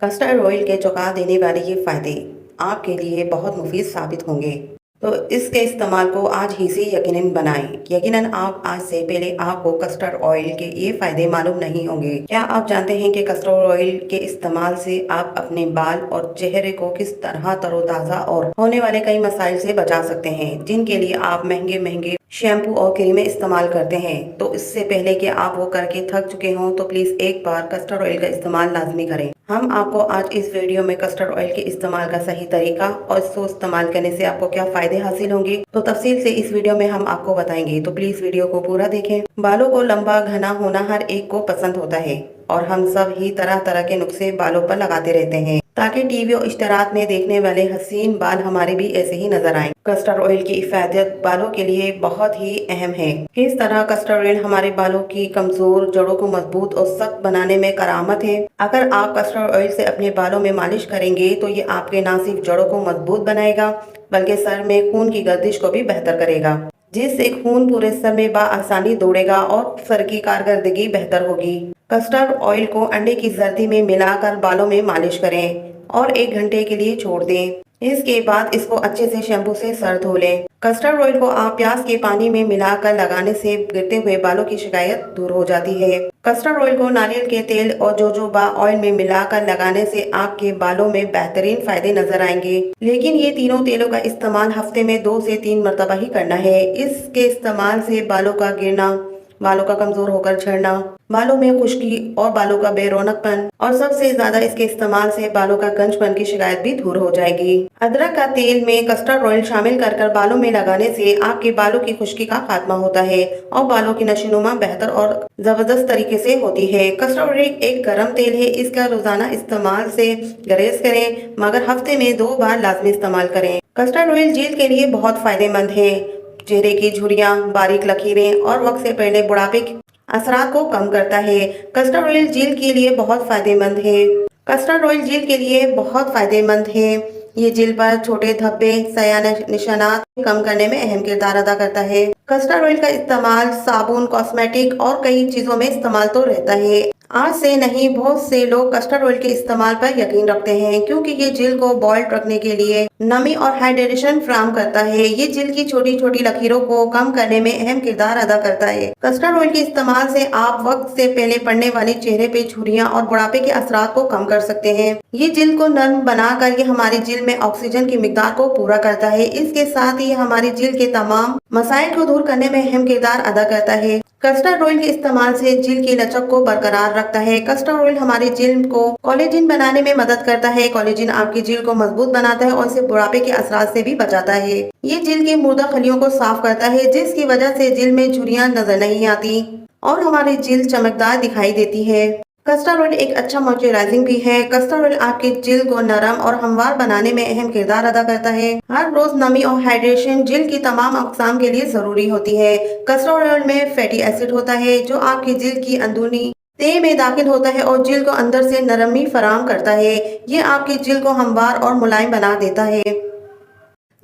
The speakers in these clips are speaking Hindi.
कस्टर्ड ऑयल के चौंका देने वाले ये फ़ायदे आपके लिए बहुत मुफीद साबित होंगे। तो इसके इस्तेमाल को आज ही से यकीनन बनाएं। यकीनन आप आज से पहले आपको कस्टर्ड ऑयल के ये फ़ायदे मालूम नहीं होंगे। क्या आप जानते हैं कि कस्टर्ड ऑयल के इस्तेमाल से आप अपने बाल और चेहरे को किस तरह तरोताज़ा और होने वाले कई मसाइल से बचा सकते हैं, जिनके लिए आप महंगे महंगे शैम्पू और क्रीमें इस्तेमाल करते हैं। तो इससे पहले कि आप वो करके थक चुके हों तो प्लीज़ एक बार कस्टर्ड ऑयल का इस्तेमाल लाजमी करें। हम आपको आज इस वीडियो में कस्टर्ड ऑयल के इस्तेमाल का सही तरीका और इसको इस्तेमाल करने से आपको क्या फ़ायदे हासिल होंगे तो तफसील से इस वीडियो में हम आपको बताएंगे। तो प्लीज़ वीडियो को पूरा देखें। बालों को लंबा घना होना हर एक को पसंद होता है और हम सब ही तरह तरह के नुस्खे बालों पर लगाते रहते हैं ताकि टीवी और इश्तरात में देखने वाले हसीन बाल हमारे भी ऐसे ही नजर आएं। कस्टर्ड ऑयल की इफादत बालों के लिए बहुत ही अहम है। किस तरह कस्टर्ड ऑयल हमारे बालों की कमजोर जड़ों को मजबूत और सख्त बनाने में करामत है। अगर आप कस्टर्ड ऑयल से अपने बालों में मालिश करेंगे तो ये आपके ना सिर्फ जड़ों को मजबूत बनाएगा बल्कि सर में खून की गर्दिश को भी बेहतर करेगा, जिससे खून पूरे सर में बआसानी दौड़ेगा और सर की कारकर्दगी बेहतर होगी। कस्टर्ड ऑयल को अंडे की जर्दी में मिलाकर बालों में मालिश करें और 1 घंटे के लिए छोड़ दें। इसके बाद इसको अच्छे से शैम्पू से सर धो लें। कस्टर्ड ऑयल को आप प्याज के पानी में मिलाकर लगाने से गिरते हुए बालों की शिकायत दूर हो जाती है। कस्टर्ड ऑयल को नारियल के तेल और जोजोबा ऑयल में मिलाकर लगाने से आपके बालों में बेहतरीन फायदे नजर आएंगे। लेकिन ये तीनों तेलों का इस्तेमाल हफ्ते में 2 से 3 मरतबा ही करना है। इसके इस्तेमाल से बालों का गिरना, बालों का कमजोर होकर झड़ना, बालों में खुश्की और बालों का बेरौनकपन और सबसे ज्यादा इसके इस्तेमाल से बालों का गंजपन की शिकायत भी दूर हो जाएगी। अदरक का तेल में कस्टर्ड ऑयल शामिल कर बालों में लगाने से आपके बालों की खुश्की का खात्मा होता है और बालों की नशोनुमा बेहतर और जबरदस्त तरीके से होती है। कस्टर्ड ऑयल एक गर्म तेल है। इसका रोजाना इस्तेमाल से गुरेज करें मगर हफ्ते में 2 बार लाजमी इस्तेमाल करें। कस्टर्ड ऑयल जेल के लिए बहुत फायदेमंद है। चेहरे की झुर्रियां, बारीक लकीरें और वक्त से पहले बुढ़ापे के असरात को कम करता है। कस्टर्ड ऑयल जेल के लिए बहुत फायदेमंद है। कस्टर्ड ऑयल जेल के लिए बहुत फायदेमंद है। ये जेल पर छोटे धब्बे, स्याह निशानात कम करने में अहम किरदार अदा करता है। कस्टर्ड ऑयल का इस्तेमाल साबुन, कॉस्मेटिक और कई चीजों में इस्तेमाल तो रहता है। आज से नहीं, बहुत से लोग कस्टर्ड ऑयल के इस्तेमाल पर यकीन रखते हैं क्योंकि ये जेल को बॉइल्ड रखने के लिए नमी और हाइड्रेशन फराहम करता है। ये जेल की छोटी छोटी लकीरों को कम करने में अहम किरदार अदा करता है। कस्टर्ड ऑयल के इस्तेमाल से आप वक्त से पहले पड़ने वाली चेहरे पे झुर्रियां और बुढ़ापे के असरात को कम कर सकते हैं। ये जेल को नर्म बनाकर ये हमारी जेल में ऑक्सीजन की मिकदार को पूरा करता है। इसके साथ ही हमारी जेल के तमाम मसाइल को दूर करने में अहम किरदार अदा करता है। कस्टर्ड ऑयल के इस्तेमाल से जेल की लचक को बरकरार रखता है। कस्टर्ड ऑयल हमारी जेल को कोलेजन बनाने में मदद करता है। कोलेजन आपकी जेल को मजबूत बनाता है और इसे बुढ़ापे के असरात से भी बचाता है। ये जेल की मुर्दा खलियों को साफ करता है जिसकी वजह से जेल में झुर्रियां नजर नहीं आती और हमारी जेल चमकदार दिखाई देती है। कस्टर्ड ऑयल एक अच्छा मॉइस्चराइजिंग भी है। कस्टर्ड ऑयल आपके जेल को नरम और हमवार बनाने में अहम किरदार अदा करता है। हर रोज नमी और हाइड्रेशन जेल की तमाम अक़साम के लिए जरूरी होती है। कस्टर्ड ऑयल में फैटी एसिड होता है जो आपकी जेल की अंदरूनी तह में दाखिल होता है और जेल को अंदर से नरमी फराहम करता है। ये आपकी जेल को हमवार और मुलायम बना देता है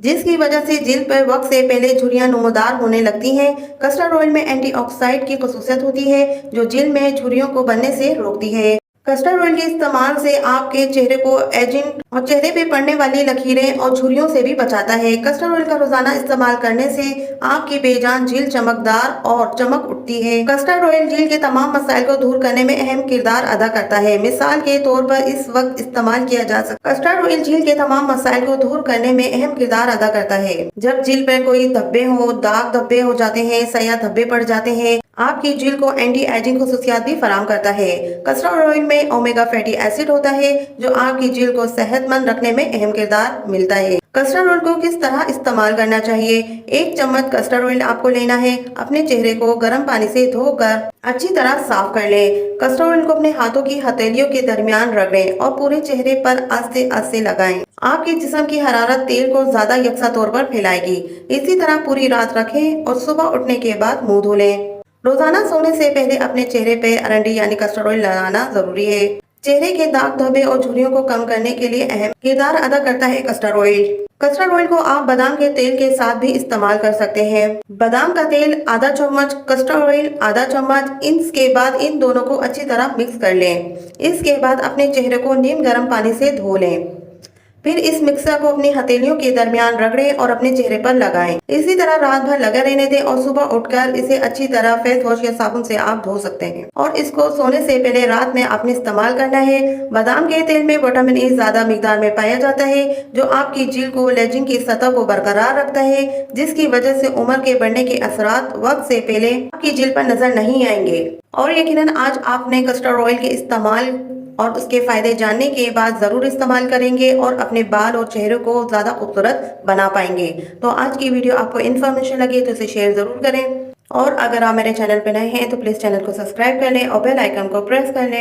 जिसकी वजह से जेल पर वक्त से पहले झुर्रियां नमूदार होने लगती हैं। कस्टर्ड ऑयल में एंटीऑक्सीडेंट की खसूसियत होती है जो जेल में झुर्रियों को बनने से रोकती है। कस्टर्ड ऑयल के इस्तेमाल से आपके चेहरे को एजिंग और चेहरे पे पड़ने वाली लकीरें और झुर्रियों से भी बचाता है। कस्टर्ड ऑयल का रोजाना इस्तेमाल करने से आपकी बेजान जेल चमकदार और चमक उठती है। कस्टर्ड ऑयल जेल के तमाम मसाइल को दूर करने में अहम किरदार अदा करता है। मिसाल के तौर पर इस वक्त इस्तेमाल किया जा सकता है। कस्टर्ड ऑयल जेल के तमाम मसाइल को दूर करने में अहम किरदार अदा करता है। जब जेल पर कोई धब्बे हो, दाग धब्बे हो जाते हैं, स्याह धब्बे पड़ जाते हैं, आपकी जेल को एंटी एजिंग खसूसियात भी फराहम करता है। कस्टर्ड ऑयल में ओमेगा फैटी एसिड होता है जो आपकी जेल को सेहतमंद रखने में अहम किरदार मिलता है। कस्टर्ड ऑयल को किस तरह इस्तेमाल करना चाहिए? 1 चम्मच कस्टर्ड ऑयल आपको लेना है। अपने चेहरे को गर्म पानी से धोकर अच्छी तरह साफ कर लें। कस्टर्ड ऑयल को अपने हाथों की हथेलियों के दरमियान रगड़ें और पूरे चेहरे पर आस्ते आस्ते लगाएं। आपके जिस्म की हरारत तेल को ज्यादा यकसा तौर पर फैलाएगी। इसी तरह पूरी रात रखें और सुबह उठने के बाद मुंह धो लें। रोजाना सोने से पहले अपने चेहरे पे अरंडी यानी कस्टर्ड ऑयल लगाना जरूरी है। चेहरे के दाग धब्बे और झुर्रियों को कम करने के लिए अहम किरदार अदा करता है कस्टर्ड ऑयल। कस्टर्ड ऑयल को आप बादाम के तेल के साथ भी इस्तेमाल कर सकते हैं। बादाम का तेल आधा चम्मच, कस्टर्ड ऑयल आधा चम्मच। इसके बाद इन दोनों को अच्छी तरह मिक्स कर लें। इसके बाद अपने चेहरे को नीम गर्म पानी से धो लें। फिर इस मिक्सर को अपनी हथेलियों के दरमियान रगड़ें और अपने चेहरे पर लगाएं। इसी तरह रात भर लगा रहने दें और सुबह उठकर इसे अच्छी तरह फेस वॉश या साबुन से आप धो सकते हैं। और इसको सोने से पहले रात में आपने इस्तेमाल करना है। बादाम के तेल में विटामिन ए ज्यादा मिकदार में पाया जाता है, जो आपकी जील को कोलेजन की सतह को बरकरार रखता है, जिसकी वजह से उम्र के बढ़ने के असरात वक्त से पहले आपकी जील पर नजर नहीं आएंगे। और यकीनन आज आपने कस्टर्ड ऑयल के इस्तेमाल और उसके फायदे जानने के बाद जरूर इस्तेमाल करेंगे और अपने बाल और चेहरे को ज्यादा खूबसूरत बना पाएंगे। तो आज की वीडियो आपको इन्फॉर्मेशन लगी तो इसे शेयर जरूर करें, और अगर आप मेरे चैनल पर नए हैं तो प्लीज चैनल को सब्सक्राइब कर लें और बेल आइकन को प्रेस कर लें।